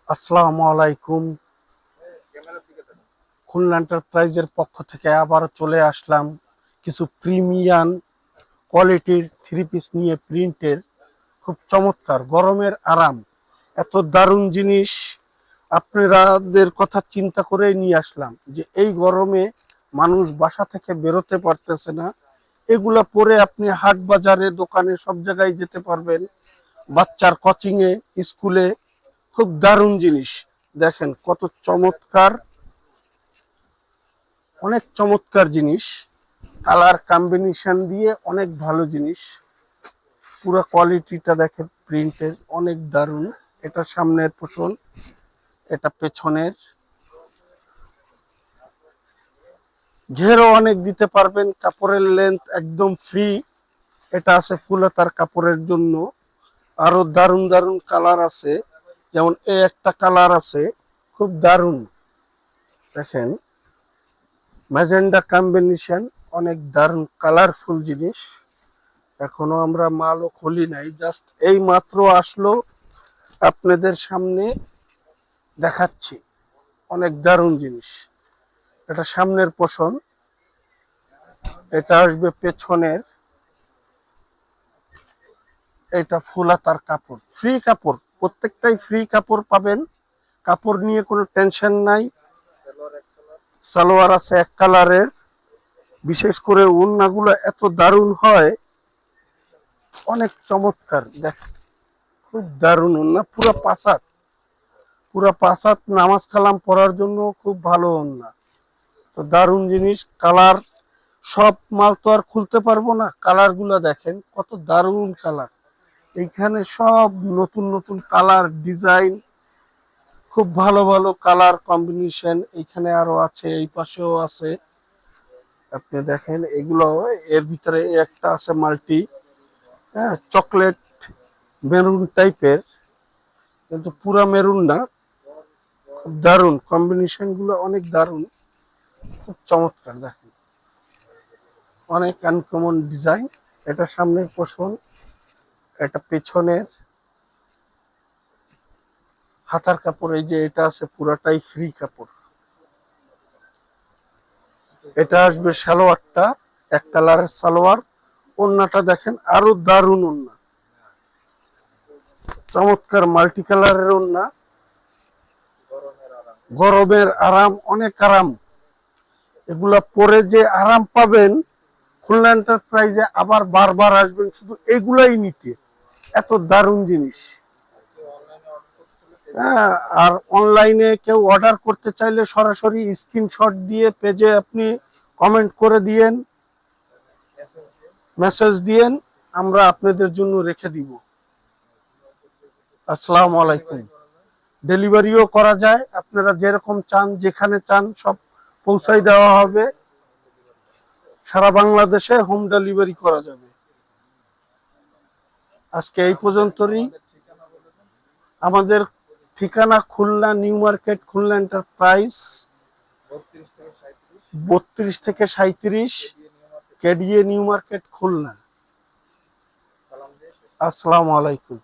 আসসালামু আলাইকুম। খুলনা এন্টারপ্রাইজের পক্ষ থেকে আবারও চলে আসলাম কিছু প্রিমিয়াম কোয়ালিটির থ্রি পিস নিয়ে, প্রিন্টের খুব চমৎকার, গরমের আরাম, এত দারুণ জিনিস আপনাদের কথা চিন্তা করেই নিয়ে আসলাম যে এই গরমে মানুষ বাসা থেকে বেরোতে পারতেছে না, এগুলা পরে আপনি হাট বাজারে দোকানে সব জায়গায় যেতে পারবেন, বাচ্চার কোচিং এ, স্কুলে। খুব দারুণ জিনিস, দেখেন কত চমৎকার, অনেক চমৎকার জিনিস, কালার কম্বিনেশন দিয়ে অনেক ভালো জিনিস। পুরো কোয়ালিটিটা দেখেন, প্রিন্টের অনেক দারুণ। এটা সামনের পোষণ, এটা পেছনের। ঘেরও অনেক দিতে পারবেন, কাপড়ের লেন্থ একদম ফ্রি। এটা আছে ফুলহাতার কাপড়ের জন্য। আরো দারুণ দারুণ কালার আছে, যেমন এই একটা কালার আছে খুব দারুণ, দেখেন ম্যাজেন্ডা কম্বিনেশন, অনেক দারুণ কালারফুল জিনিস। এখনো আমরা মালও খুলি নাই, জাস্ট এই মাত্র আসলো, আপনাদের সামনে দেখাচ্ছি। অনেক দারুণ জিনিস। এটা সামনের পোষণ, এটা আসবে পেছনের। এটা ফুলাতার কাপড়, ফ্রি কাপড়, প্রত্যেকটাই ফ্রি কাপড় পাবেন, কাপড় নিয়ে কোনো টেনশন নাই। সালোয়ার আছে এক কালারের। বিশেষ করে ওড়নাগুলো এত দারুণ হয়, অনেক চমৎকার, দেখ খুব দারুণ ওড়না, পুরা 5 হাত নামাজ কালাম পড়ার জন্য খুব ভালো ওড়না। তো দারুণ জিনিস। কালার, সব মাল তো আর খুলতে পারবো না, কালার গুলা দেখেন কত দারুণ কালার। এইখানে সব নতুন নতুন কালার ডিজাইন, খুব ভালো ভালো কালার কম্বিনেশন। এইখানে আরো আছে, এই পাশেও আছে, আপনি দেখেন এগুলো। এর ভিতরে একটা আছে মাল্টি, হ্যাঁ, চকলেট মেরুন টাইপের, কিন্তু পুরা মেরুন না। খুব দারুণ কম্বিনেশন গুলো, অনেক দারুণ, খুব চমৎকার, দেখেন অনেক আনকমন ডিজাইন। এটা সামনের পোষণ, এটা পেছনের। হাতার কাপড় এই যে এটা আছে পুরাটাই ফ্রি কাপড়। এটা আসবে সালোয়ারটা, এক কালারের সালোয়ার। ওড়নাটা দেখেন আরো দারুণ ওড়না, চমৎকার মাল্টি কালারের ওড়না। গরমের আরাম, অনেক আরাম। এগুলা পরে যে আরাম পাবেন, খুলনা এন্টারপ্রাইজে আবার বারবার আসবেন শুধু এগুলাই নিতে, এত দারুণ জিনিস। হ্যাঁ, আর অনলাইনে কেউ অর্ডার করতে চাইলে সরাসরি স্ক্রিনশট দিয়ে পেজে আপনি কমেন্ট করে দিয়েন, মেসেজ দিয়েন, আমরা আপনাদের জন্য রেখে দিব। আসসালামু আলাইকুম। ডেলিভারিও করা যায়, আপনারা যেরকম চান, যেখানে চান সব পৌঁছাই দেওয়া হবে। সারা বাংলাদেশে হোম ডেলিভারি করা যাবে। আজকে এই পর্যন্তই। আমাদের ঠিকানা Khulna new market, Khulna enterprise, 32 থেকে 37, কেডিএ নিউ মার্কেট, খুলনা। আসসালামু আলাইকুম।